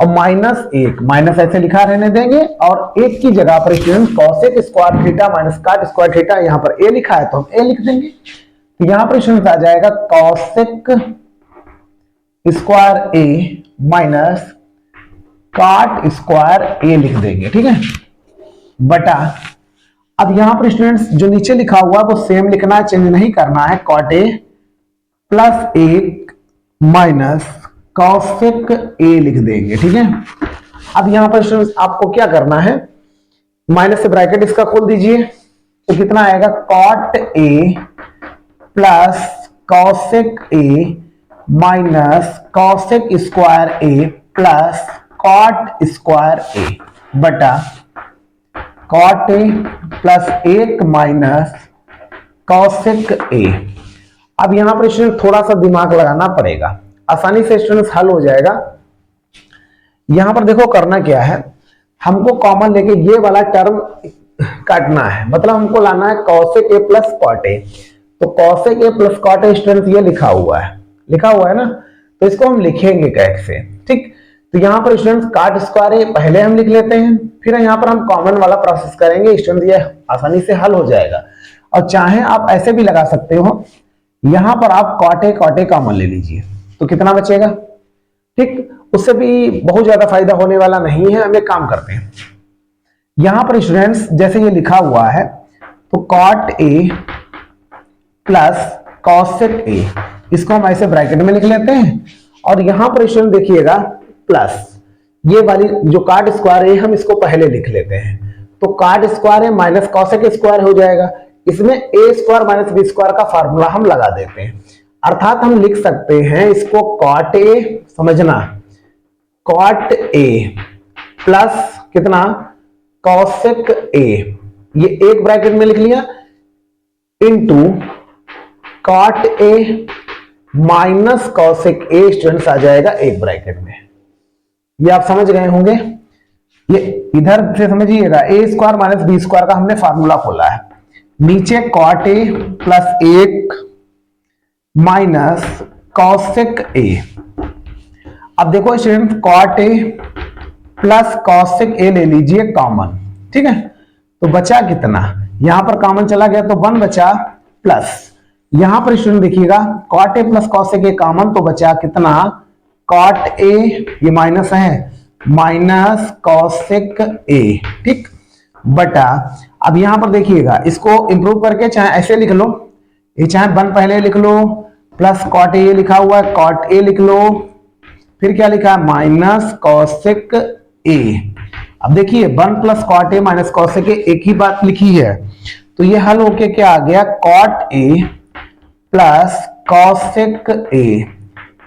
और माइनस एक, माइनस ऐसे लिखा रहने देंगे, और एक की जगह पर student cosec square theta minus cot square theta, यहां पर ए लिखा है तो हम ए लिख देंगे। तो यहां पर स्टूडेंट आ जाएगा कॉसेक स्क्वायर ए माइनस कॉट स्क्वायर ए लिख देंगे। ठीक है, बटा अब यहां पर स्टूडेंट्स जो नीचे लिखा हुआ है वो सेम लिखना है, चेंज नहीं करना है। कॉट ए प्लस एक माइनस कॉसेक ए लिख देंगे। ठीक है, अब यहां पर स्टूडेंट्स आपको क्या करना है, माइनस से ब्रैकेट इसका खोल दीजिए, तो कितना आएगा, cot A plus cosec A minus cosec square A plus cot square A बटा कॉट ए प्लस एक माइनस कॉसेक ए। अब यहां पर स्टूडेंट थोड़ा सा दिमाग लगाना पड़ेगा, आसानी से स्टूडेंट हल हो जाएगा। यहां पर देखो करना क्या है, हमको कॉमन लेके ये वाला टर्म काटना है, मतलब हमको लाना है cosec A plus cot A. तो cosec A plus cot A student ये लिखा हुआ है ना, तो इसको हम लिखेंगे कैसे। ठीक, तो यहां पर स्टूडेंट्स कॉट स्क्वायर ए पहले हम लिख लेते हैं, फिर यहां पर हम कॉमन वाला प्रोसेस करेंगे स्टूडेंट, ये आसानी से हल हो जाएगा। और चाहे आप ऐसे भी लगा सकते हो, यहां पर आप कॉट ए कॉमन ले लीजिए, तो कितना बचेगा। ठीक, उससे भी बहुत ज्यादा फायदा होने वाला नहीं है। हम एक काम करते हैं, यहां पर स्टूडेंट्स जैसे ये लिखा हुआ है, तो cot A plus cosec A, इसको हम ऐसे ब्रैकेट में लिख लेते हैं, और यहां पर स्टूडेंट देखिएगा प्लस ये वाली जो कॉट स्क्वायर ए हम इसको पहले लिख लेते हैं, तो कॉट स्क्वायर ए माइनस कॉसेक स्क्वायर हो जाएगा। इसमें ए स्क्वायर माइनस बी स्क्वायर का फार्मूला हम लगा देते हैं, अर्थात हम लिख सकते हैं इसको कॉट ए, समझना कॉट ए प्लस कितना, कॉसेक ए, ये एक ब्रैकेट में लिख लिया, into cot A minus cosec A students आ जाएगा एक ब्रैकेट में। ये आप समझ गए होंगे, ये इधर से समझिएगा, A square minus B square का हमने फार्मूला खोला है, नीचे कॉट ए प्लस एक माइनस कॉसेक ए। अब देखो student cot A plus cosec A ले लीजिए कॉमन। ठीक है, तो बचा कितना, यहां पर कॉमन चला गया तो 1 बचा, प्लस यहां पर स्टूडेंट देखिएगा cot A plus cosec A common, तो बचा कितना, कॉट ए, ये माइनस है, माइनस कॉसेक ए। ठीक, बटा अब यहां पर देखिएगा इसको इंप्रूव करके चाहे ऐसे लिख लो, ये चाहे 1 पहले लिख लो, प्लस कॉट ए लिखा हुआ है, कॉट ए लिख लो, फिर क्या लिखा है, माइनस कॉसेक ए। अब देखिए 1 plus cot A minus cosec A एक ही बात लिखी है, तो ये हल होके क्या आ गया, cot A plus cosec A.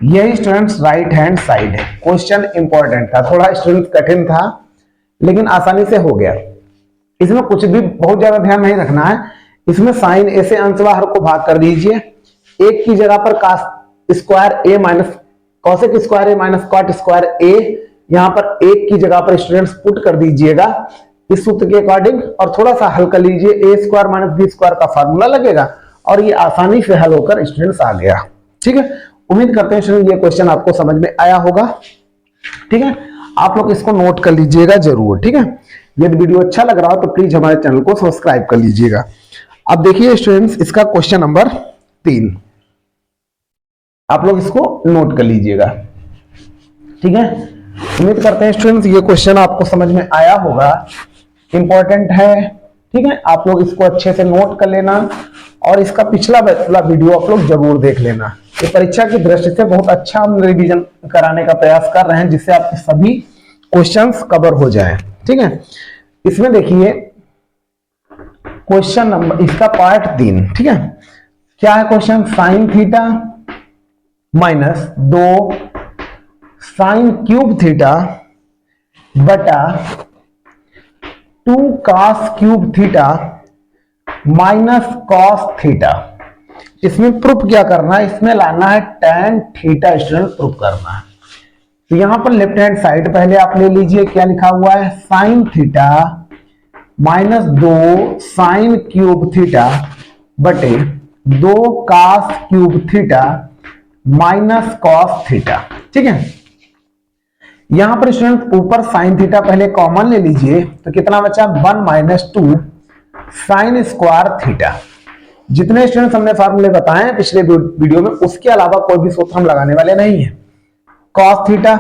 यही स्टूडेंट्स राइट हैंड साइड है। क्वेश्चन इंपॉर्टेंट था, थोड़ा स्टूडेंट कठिन था, लेकिन आसानी से हो गया। इसमें कुछ भी बहुत ज्यादा ध्यान नहीं रखना है, इसमें साइन ए से अंश बाहर को भाग कर दीजिए, एक की जगह पर कॉस स्क्वायर ए माइनस कॉसेक स्क्वायर ए माइनस कॉट स्क्वायर ए, यहां पर एक की जगह पर स्टूडेंट्स पुट कर दीजिएगा इस सूत्र के अकॉर्डिंग, और थोड़ा सा हल कर लीजिए, ए स्क्वायर माइनस बी स्क्वायर का फार्मूला लगेगा, और ये आसानी से हल होकर स्टूडेंट्स आ गया। ठीक है, उम्मीद करते हैं स्टूडेंट ये क्वेश्चन आपको समझ में आया होगा। ठीक है, आप लोग इसको नोट कर लीजिएगा जरूर। ठीक है, यदि वीडियो अच्छा लग रहा हो तो प्लीज हमारे चैनल को सब्सक्राइब कर लीजिएगा। अब देखिए स्टूडेंट्स इसका क्वेश्चन नंबर 3, आप लोग इसको नोट कर लीजिएगा। ठीक है, उम्मीद करते हैं स्टूडेंट्स ये क्वेश्चन आपको समझ में आया होगा, इंपॉर्टेंट है। ठीक है, आप लोग इसको अच्छे से नोट कर लेना, और इसका पिछला वीडियो आप लोग जरूर देख लेना। ये परीक्षा की दृष्टि से बहुत अच्छा हम रिवीजन कराने का प्रयास कर रहे हैं, जिससे आपके सभी क्वेश्चंस कवर हो जाएं। ठीक है, इसमें देखिए क्वेश्चन नंबर, इसका पार्ट 3। ठीक है, क्या है question, sine theta minus 2 sine cube theta बटा 2 cos cube theta minus cos theta. इसमें प्रूफ क्या करना है, इसमें लाना है tan थीटा स्टूडेंट, प्रूफ करना है। तो यहां पर लेफ्ट हैंड साइड पहले आप ले लीजिए, क्या लिखा हुआ है, sine theta minus 2 sine cube theta बटे 2 cos cube theta minus cos theta. ठीक है, यहां पर स्टूडेंट ऊपर साइन थीटा पहले कॉमन ले लीजिए, तो कितना बचा 1 माइनस 2 साइन स्क्वायर थीटा। जितने स्टूडेंट्स हमने फार्मूले बताए पिछले वीडियो में, उसके अलावा कोई भी सूत्र हम लगाने वाले नहीं है। कॉस थीटा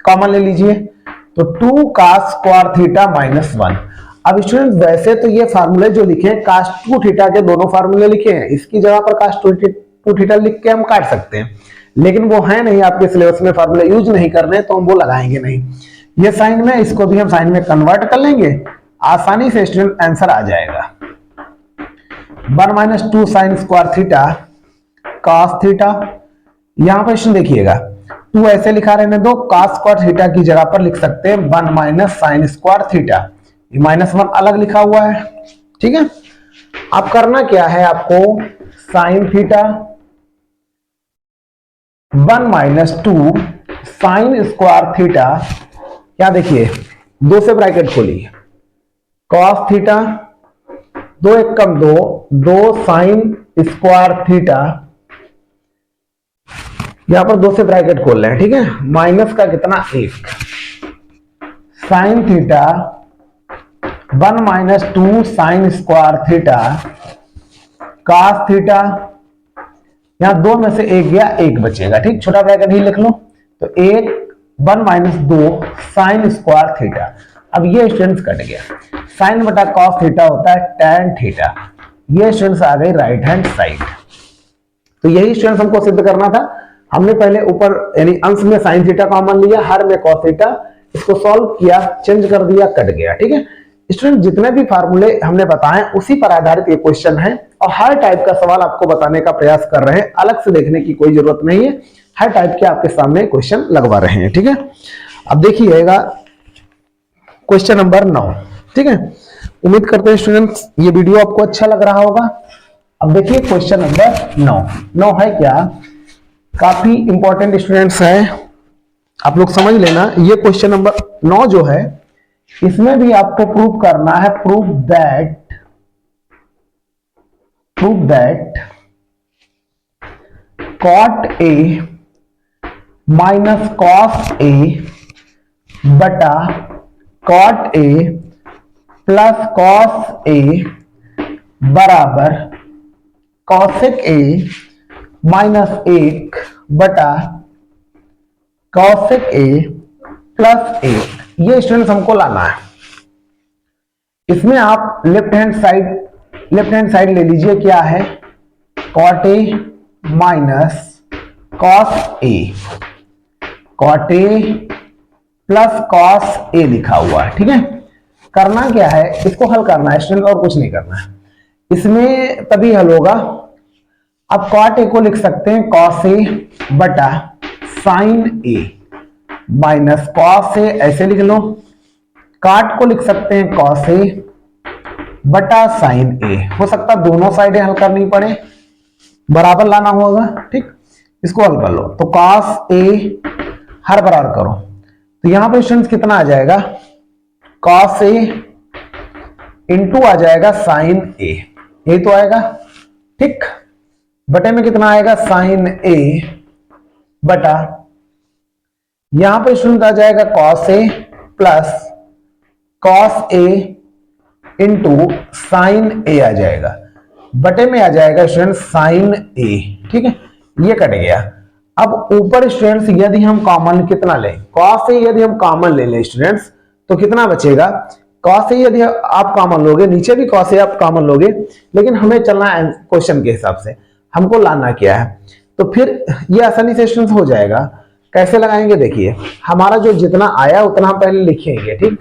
कॉमन ले लीजिए, तो 2 कॉस स्क्वायर थीटा माइनस 1। अब स्टूडेंट वैसे तो ये फार्मूले जो लिखे हैं cos 2 थीटा के दोनों फार्मूले लिखे हैं, इसकी जगह पर cos 2 थीटा लिख के हम काट सकते हैं, लेकिन वो है नहीं आपके सिलेबस में, फार्मूले यूज नहीं कर रहे, तो हम वो लगाएंगे नहीं। ये साइन में, इसको भी हम साइन में कन्वर्ट कर लेंगे, आसानी से स्टूडेंट आंसर आ जाएगा। 1 minus 2 sign square theta cos theta, यहां पर स्टूडेंट देखिएगा 2 ऐसे लिखा रहने दो, cos स्क्वायर थीटा की जगह पर लिख सकते हैं 1 माइनस साइन स्क्वायर थीटा, ये -1 अलग लिखा हुआ है। ठीक है, अब करना क्या है आपको, sine theta 1 minus 2 sign square theta, क्या देखिए 2 से ब्रैकेट खोलिए, कॉस थीटा 2 1 कम 2 2 साइन स्क्वायर थीटा, यहां पर 2 से ब्रैकेट खोल रहे हैं। ठीक है, माइनस का कितना 1 sine theta 1 minus 2 sign square theta cos theta, यहां 2 में से 1 गया, 1 बचेगा। ठीक, छोटा ब्रैकेट ही लिख लो, तो 1 माइनस 2 साइन स्क्वायर थीटा। अब ये स्टूडेंट्स कट गया, साइन बटा कॉस थीटा होता है tan थीटा, ये स्टूडेंट्स आ गई राइट हैंड साइड। तो यही स्टूडेंट्स हमको सिद्ध करना था। हमने पहले ऊपर यानी अंश में साइन थीटा कॉमन लिया, हर में कॉस थीटा, इसको सॉल्व किया, चेंज कर दिया, कट गया। ठीक है स्टूडेंट, जितने भी फार्मूले हमने बताए उसी पर आधारित ये क्वेश्चन है, और हर टाइप का सवाल आपको बताने का प्रयास कर रहे हैं, अलग से देखने की कोई जरूरत नहीं है, हर टाइप के आपके सामने क्वेश्चन लगवा रहे हैं। ठीक है, अब देखिएगा क्वेश्चन नंबर 9। ठीक है, उम्मीद करते हैं स्टूडेंट्स ये वीडियो आपको अच्छा लग रहा होगा। अब देखिए क्वेश्चन नंबर 9 है क्या, काफी इंपॉर्टेंट स्टूडेंट्स है, आप लोग समझ लेना। ये क्वेश्चन नंबर 9 जो है, इसमें भी आपको प्रूव करना है, prove that cot A minus cos A बटा cot A plus cos A बराबर cosec A माइनस 1 बटा cosec A प्लस 1, ये स्टूडेंट्स हमको लाना है। इसमें आप लेफ्ट हैंड साइड ले लीजिए, क्या है cot A minus cos A, cot A plus cos A लिखा हुआ है। ठीक है, करना क्या है, इसको हल करना है स्टूडेंट, और कुछ नहीं करना है, इसमें तभी हल होगा। अब cot A को लिख सकते हैं cos A बटा sin A minus cos A, ऐसे लिख लो। cot को लिख सकते हैं cos A बटा sin A, हो सकता दोनों साइडें हल करनी पड़े, बराबर लाना होगा। ठीक, इसको हल कर लो, तो cos A हर बराबर करो, तो यहां पर स्टूडेंट्स कितना आ जाएगा, cos A इंटू आ जाएगा sin A, यही तो आएगा। ठीक, बटे में कितना आएगा sin A बटा, यहां पर स्टूडेंट आ जाएगा cos A plus cos A into sin A आ जाएगा, बटे में आ जाएगा स्टूडेंट sin A। ठीक है, ये कट गया। अब ऊपर स्टूडेंट्स यदि हम कॉमन कितना लें, cos A यदि हम कॉमन ले लें स्टूडेंट्स, तो कितना बचेगा, cos A यदि आप कॉमन लोगे, नीचे भी cos A आप कॉमन लोगे, लेकिन हमें चलना है क्वेश्चन के हिसाब से, हमको लाना क्या है, तो फिर ये आसानी से स्टूडेंट्स हो जाएगा। कैसे लगाएंगे, देखिए हमारा जो जितना आया उतना हम पहले लिखेंगे। ठीक,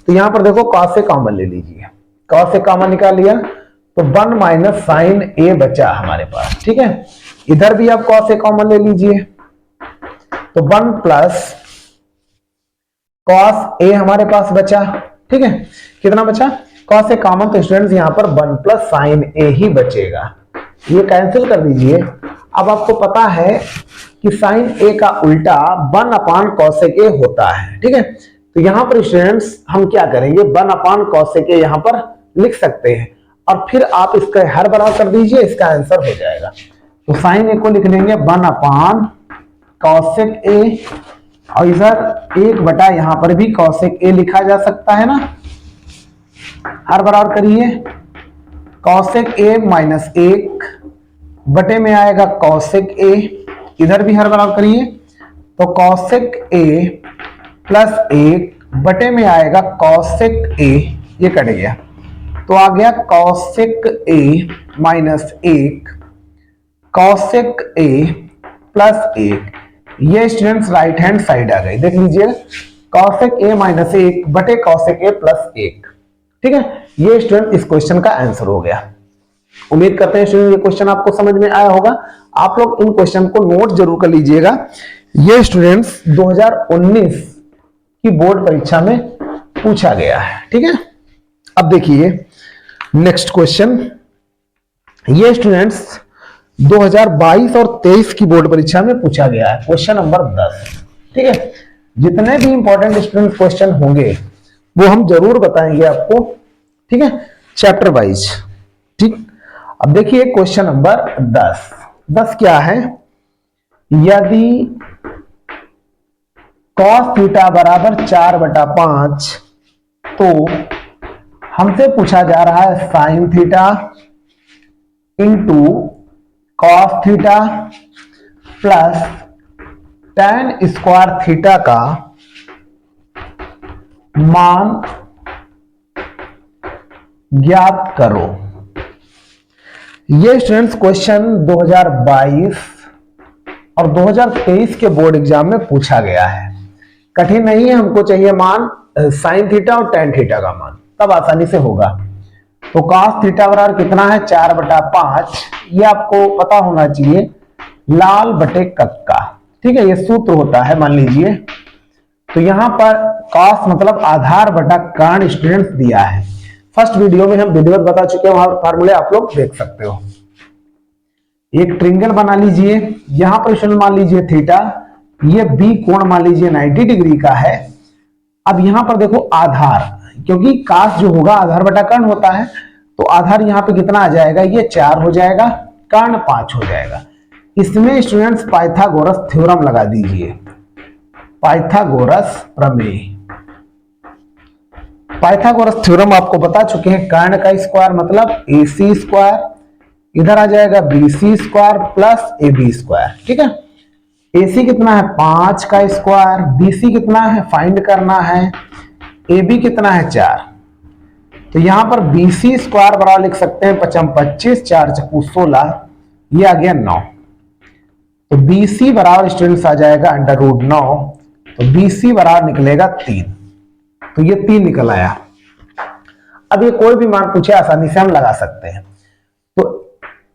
तो यहां पर देखो cos से कॉमन ले लीजिए, cos से कॉमन निकाल लिया, तो 1 माइनस sin A बचा हमारे पास। ठीक है, इधर भी आप cos से कॉमन ले लीजिए, तो 1 प्लस cos A हमारे पास बचा। ठीक है, कितना बचा, cos से कॉमन, तो स्टूडेंट्स यहां पर 1 प्लस sin A ही बचेगा। ये कैंसिल कर दीजिए। अब आपको पता है कि साइन ए का उल्टा 1 अपान कॉसेक ए होता है, ठीक है। तो यहां पर स्टूडेंट्स हम क्या करेंगे, 1 अपान कॉसेक ए यहां पर लिख सकते हैं और फिर आप इसका हर बराबर कर दीजिए, इसका आंसर हो जाएगा। तो साइन ए को लिख लेंगे 1 अपान कॉसेक ए और इधर 1 बटा यहां पर भी कॉसेक ए लिखा जा सकता है ना। हर बराबर करिए, कॉसेक ए माइनस 1 बटे में आएगा कॉसेक ए, इधर भी हर बराबर करिए तो कॉसेक ए प्लस 1 बटे में आएगा कॉसेक ए, ये कट गया तो आ गया cosec A minus 1 cosec A plus 1। ये स्टूडेंट्स राइट हैंड साइड आ गई, देख लीजिए कॉसेक ए माइनस 1 बटे कॉसेक ए प्लस 1, ठीक है। ये स्टूडेंट इस क्वेश्चन का आंसर हो गया। उम्मीद करते हैं स्टूडेंट ये क्वेश्चन आपको समझ में आया होगा। आप लोग इन क्वेश्चन को नोट जरूर कर लीजिएगा। ये स्टूडेंट्स 2019 की बोर्ड परीक्षा में पूछा गया है, ठीक है। अब देखिए नेक्स्ट क्वेश्चन, ये स्टूडेंट्स 2022 और 23 की बोर्ड परीक्षा में पूछा गया है, क्वेश्चन नंबर 10, ठीक है। जितने भी इंपॉर्टेंट स्टूडेंट क्वेश्चन होंगे वो हम जरूर बताएंगे आपको, ठीक है, चैप्टर वाइज, ठीक। अब देखिए क्वेश्चन नंबर 10 क्या है, यदि cos थीटा बराबर 4/5 तो हमसे पूछा जा रहा है sine theta into cos theta plus tan square theta का मान ज्ञात करो। ये स्टूडेंट्स क्वेश्चन 2022 और 2023 के बोर्ड एग्जाम में पूछा गया है। कठिन नहीं है, हमको चाहिए मान साइन थीटा और tan थीटा का मान, तब आसानी से होगा। तो cos थीटा बराबर कितना है 4/5, ये आपको पता होना चाहिए, लाल बटे कक्का, ठीक है, ये सूत्र होता है मान लीजिए। तो यहां पर cos मतलब आधार बटा कर्ण स्टूडेंट्स दिया है, फर्स्ट वीडियो में हम विधिवत बता चुके हैं, वहां फार्मूले आप लोग देख सकते हो। एक ट्रिंगल बना लीजिए, यहां पर स्टूडेंट मान लीजिए थीटा, ये बी कोण मान लीजिए 90 डिग्री का है। अब यहां पर देखो आधार, क्योंकि काश जो होगा आधार बटा कर्ण होता है, तो आधार यहां पे कितना आ जाएगा, ये 4 हो जाएगा, कर्ण 5 हो जाएगा। इसमें स्टूडेंट्स पाइथागोरस थ्योरम लगा दीजिए, पाइथागोरस प्रमेय। पाइथागोरस थ्योरम आपको बता चुके हैं, कर्ण का स्क्वायर मतलब AC स्क्वायर, इधर आ जाएगा BC square plus AB square, ठीक है। AC कितना है 5 का स्क्वायर, BC कितना है फाइंड करना है, AB कितना है 4। तो यहां पर BC स्क्वायर बराबर लिख सकते हैं 5 25, 4 चक्कू 16, ये आ गया 9। तो BC बराबर स्टूडेंट्स आ जाएगा √9, तो BC बराबर निकलेगा 3, तो ये 3 निकल आया। अब ये कोई भी मान पूछे आसानी से हम लगा सकते हैं। तो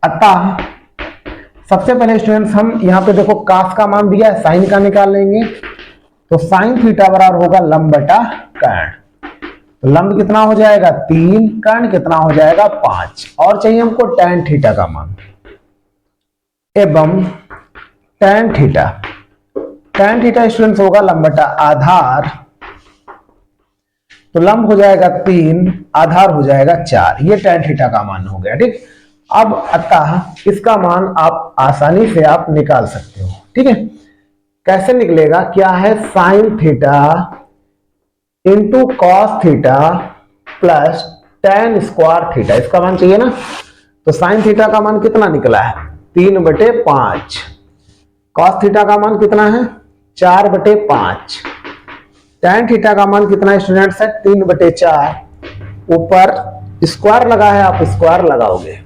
अतः सबसे पहले स्टूडेंट्स हम यहां पे देखो कास का मान दिया है, साइन का निकाल लेंगे। तो साइन थीटा बराबर होगा लंब बटा कर्ण, तो लंब कितना हो जाएगा 3, कर्ण कितना हो जाएगा 5, और चाहिए हमको tan थीटा का मान एवं tan theta. tan theta students होगा लंब बटा आधार, तो लंब हो जाएगा 3, आधार हो जाएगा 4, ये tan थीटा का मान हो गया, ठीक। अब अतः इसका मान आप आसानी से आप निकाल सकते हो, ठीक है। कैसे निकलेगा, क्या है sine theta into cos theta plus tan square theta, इसका मान चाहिए ना। तो साइन थीटा का मान कितना निकला है 3/5, कॉस थीटा का मान कितना है 4/5, tan थीटा का मान कितना है स्टूडेंट्स है 3/4, ऊपर स्क्वायर लगा है, आप स्क्वायर लगाओगे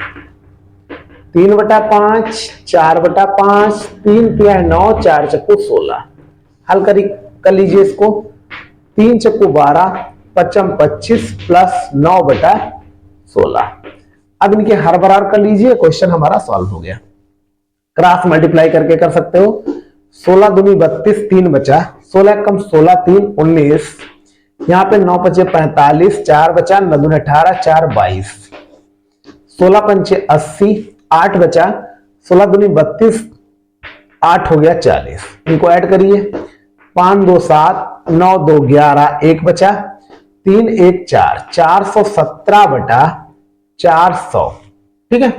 3/5, 4/5, 3 3 9, 4 चक्कू 16, हल कर लीजिए इसको, 3 चक्कू 12, 5 25 प्लस 9/16। अब इनके हर बराबर कर लीजिए, क्वेश्चन हमारा सॉल्व हो गया। क्रॉस मल्टीप्लाई करके कर सकते हो, 16 दूनी 32, 3 बचा, 16 कम 16 3 19, यहाँ पे 9 5 45, 4 बचा, 9 दूनी 18, 4 22, 16 पंचे 80, 8 बचा, 16 दूनी 32, 8 हो गया 40। इनको ऐड करिए, 5 2 7, 9 2 11, 1 बचा, 3 1 4, 417 बटा 400। ठीक है,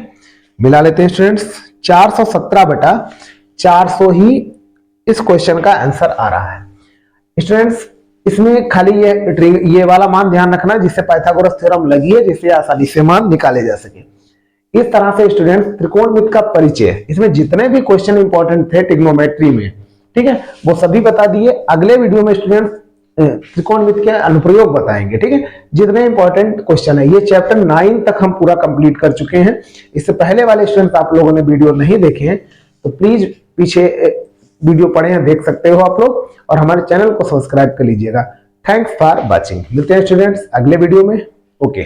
मिला लेते हैं स्टूडेंट्स, 417 बटा 400 ही इस क्वेश्चन का आंसर आ रहा है। स्टूडेंट्स इसमें खाली ये वाला मान ध्यान रखना जिससे पाइथागोरस थ्योरम लगी है, जिससे आसानी से मान निकाले जा सके। इस तरह से स्टूडेंट्स त्रिकोणमिति का परिचय, इसमें जितने भी क्वेश्चन इंपॉर्टेंट थे ट्रिग्नोमेट्री में, ठीक है, वो सभी बता दिए। अगले वीडियो में स्टूडेंट्स त्रिकोणमिति के अनुप्रयोग बताएंगे। ठीक है, जितने इंपॉर्टेंट क्वेश्चन है, ये चैप्टर 9 तक हम पूरा कंप्लीट कर चुके हैं। इससे पहले वाले स्टूडेंट्स आप लोगों ने वीडियो नहीं देखे हैं तो प्लीज पीछे वीडियो पढ़े हैं, देख सकते हो आप लोग, और हमारे चैनल को सब्सक्राइब कर लीजिएगा। Thanks for watching. मिलते हैं स्टूडेंट्स अगले वीडियो में। ओके।